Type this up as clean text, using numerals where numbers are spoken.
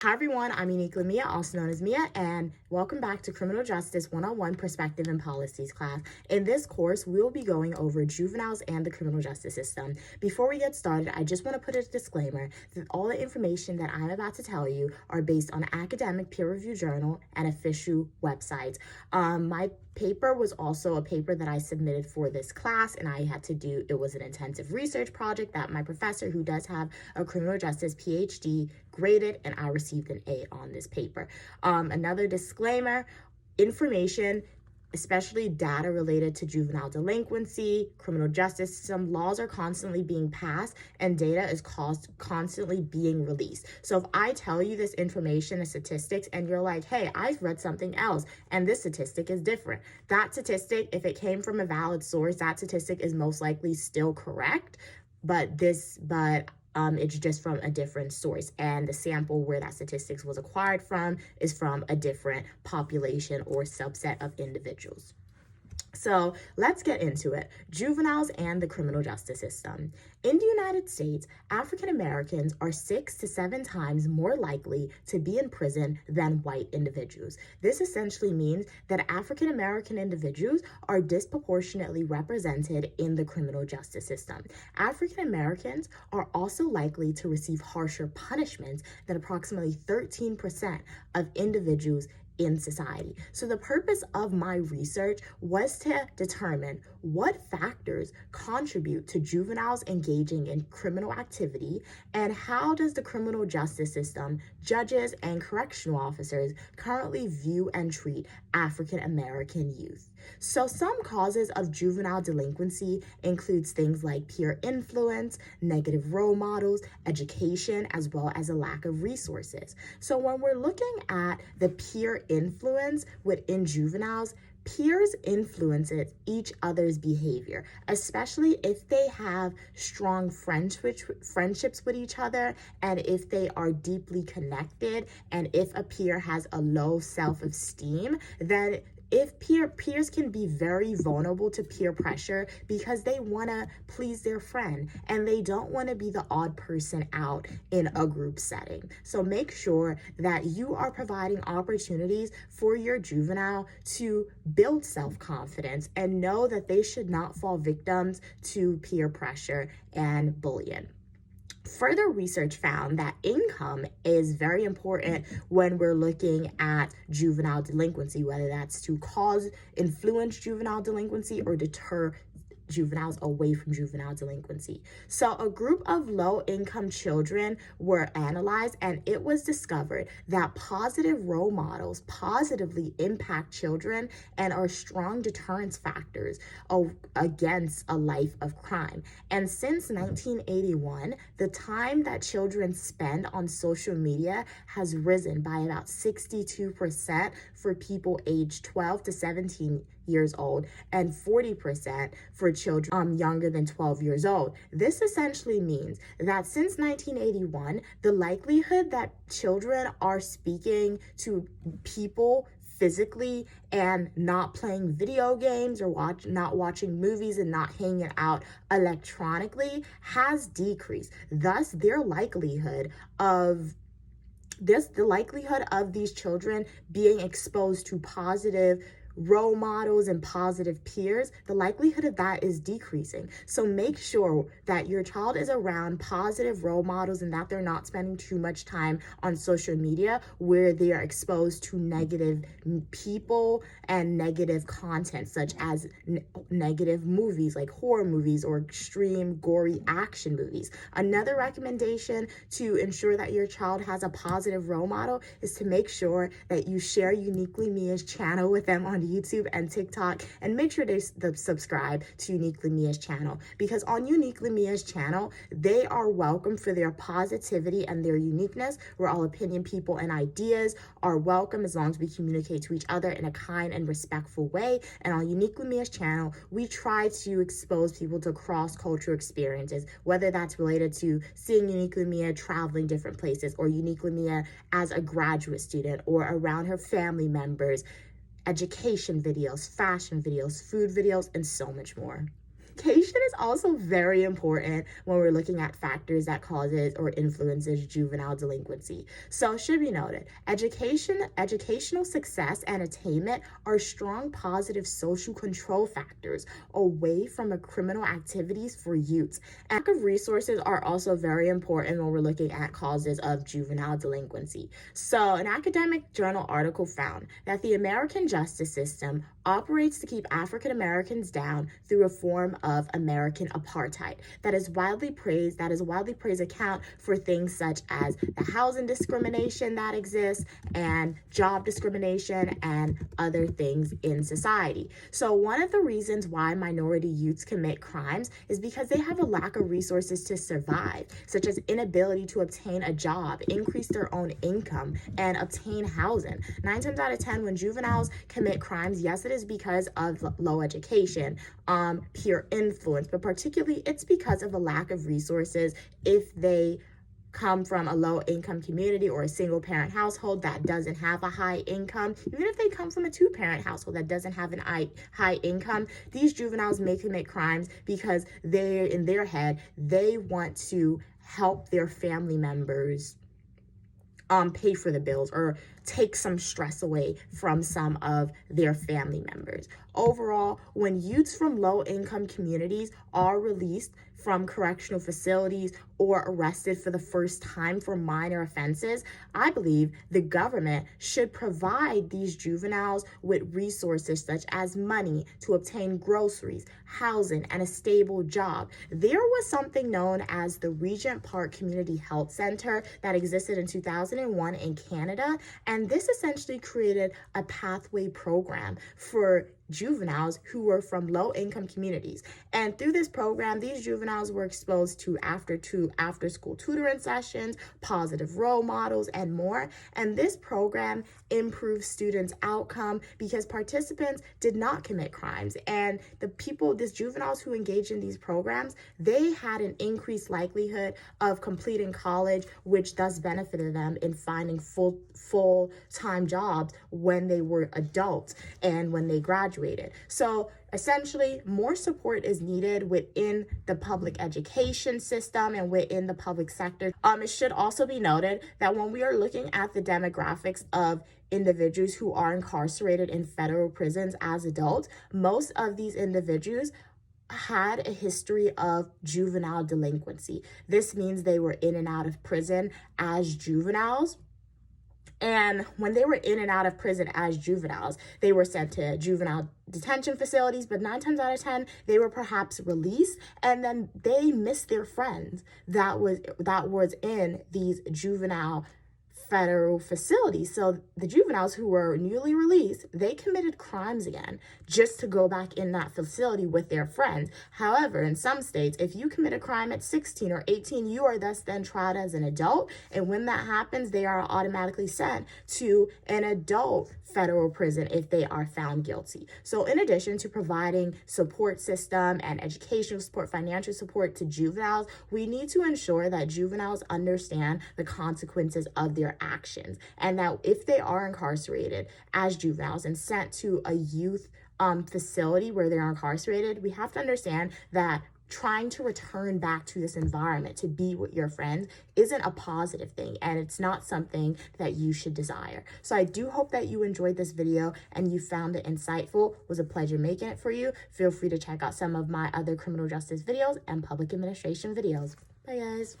Hi everyone, I'm Uniquely Mia, also known as Mia, and welcome back to Criminal Justice 101 Perspective and Policies class. In this course, we will be going over juveniles and the criminal justice system. Before we get started, I just want to put a disclaimer that all the information that I'm about to tell you are based on academic peer-reviewed journal and official websites. My paper was also a paper that I submitted for this class, and I had to do, it was an intensive research project that my professor, who does have a criminal justice PhD, graded, and I received an A on this paper. Another disclaimer, information, especially data related to juvenile delinquency, criminal justice system, laws are constantly being passed and data is constantly being released. So if I tell you this information and statistics and you're like, hey, I've read something else and this statistic is different, that statistic, if it came from a valid source, that statistic is most likely still correct, but it's just from a different source, and the sample where that statistics was acquired from is from a different population or subset of individuals. So let's get into it. Juveniles and the criminal justice system. In the United States, African Americans are 6 to 7 times more likely to be in prison than white individuals. This essentially means that African American individuals are disproportionately represented in the criminal justice system. African Americans are also likely to receive harsher punishments than approximately 13% of individuals in society. So the purpose of my research was to determine what factors contribute to juveniles engaging in criminal activity, and how does the criminal justice system, judges, and correctional officers currently view and treat African American youth. So some causes of juvenile delinquency includes things like peer influence, negative role models, education, as well as a lack of resources. So when we're looking at the peer influence within juveniles, peers influence each other's behavior, especially if they have strong friendships with each other, and if they are deeply connected, and if a peer has a low self-esteem, then peers can be very vulnerable to peer pressure because they want to please their friend and they don't want to be the odd person out in a group setting. So make sure that you are providing opportunities for your juvenile to build self-confidence and know that they should not fall victims to peer pressure and bullying. Further research found that income is very important when we're looking at juvenile delinquency, whether that's to influence juvenile delinquency or deter juveniles away from juvenile delinquency. So a group of low-income children were analyzed, and it was discovered that positive role models positively impact children and are strong deterrence factors against a life of crime. And since 1981, the time that children spend on social media has risen by about 62% for people aged 12 to 17 years old and 40% for children younger than 12 years old. This essentially means that since 1981, the likelihood that children are speaking to people physically and not playing video games or not watching movies and not hanging out electronically has decreased. Thus, the likelihood of these children being exposed to positive role models and positive peers, the likelihood of that is decreasing. So make sure that your child is around positive role models and that they're not spending too much time on social media where they are exposed to negative people and negative content, such as negative movies like horror movies or extreme gory action movies. Another recommendation to ensure that your child has a positive role model is to make sure that you share Uniquely Mia's channel with them on YouTube and TikTok, and make sure they subscribe to Uniquely Mia's channel, because on Uniquely Mia's channel, they are welcome for their positivity and their uniqueness, where all opinion, people, and ideas are welcome as long as we communicate to each other in a kind and respectful way. And on Uniquely Mia's channel, we try to expose people to cross-cultural experiences, whether that's related to seeing Uniquely Mia traveling different places, or Uniquely Mia as a graduate student, or around her family members, education videos, fashion videos, food videos, and so much more. Education is also very important when we're looking at factors that causes or influences juvenile delinquency. So it should be noted, educational success and attainment are strong positive social control factors away from criminal activities for youths. And lack of resources are also very important when we're looking at causes of juvenile delinquency. So an academic journal article found that the American justice system operates to keep African Americans down through a form of American apartheid that is widely praised account for things such as the housing discrimination that exists and job discrimination and other things in society. So one of the reasons why minority youths commit crimes is because they have a lack of resources to survive, such as inability to obtain a job, increase their own income, and obtain housing. 9 times out of 10, when juveniles commit crimes, yes, it is because of low education, peer influence, but particularly it's because of a lack of resources if they come from a low income community or a single parent household that doesn't have a high income. Even if they come from a 2-parent household that doesn't have an high income, these juveniles may commit crimes because in their head, they want to help their family members pay for the bills or take some stress away from some of their family members. Overall, when youths from low-income communities are released from correctional facilities or arrested for the first time for minor offenses, I believe the government should provide these juveniles with resources such as money to obtain groceries, housing, and a stable job. There was something known as the Regent Park Community Health Center that existed in 2001 in Canada, and this essentially created a pathway program for juveniles who were from low-income communities. And through this program, these juveniles were exposed to after-school tutoring sessions, positive role models, and more. And this program improved students' outcome because participants did not commit crimes. And these juveniles who engaged in these programs, they had an increased likelihood of completing college, which thus benefited them in finding full-time jobs when they were adults and when they graduated. So essentially, more support is needed within the public education system and within the public sector. It should also be noted that when we are looking at the demographics of individuals who are incarcerated in federal prisons as adults, most of these individuals had a history of juvenile delinquency. This means they were in and out of prison as juveniles. And when they were in and out of prison as juveniles, they were sent to juvenile detention facilities, but 9 times out of 10, they were perhaps released, and then they missed their friends that was in these juvenile federal facilities. So the juveniles who were newly released, they committed crimes again just to go back in that facility with their friends. However, in some states, if you commit a crime at 16 or 18, you are thus then tried as an adult. And when that happens, they are automatically sent to an adult federal prison if they are found guilty. So in addition to providing support system and educational support, financial support to juveniles, we need to ensure that juveniles understand the consequences of their actions, and that if they are incarcerated as juveniles and sent to a youth facility where they're incarcerated, we have to understand that trying to return back to this environment to be with your friends isn't a positive thing, and it's not something that you should desire. So I do hope that you enjoyed this video and you found it insightful. It was a pleasure making it for you. Feel free to check out some of my other criminal justice videos and public administration videos. Bye guys.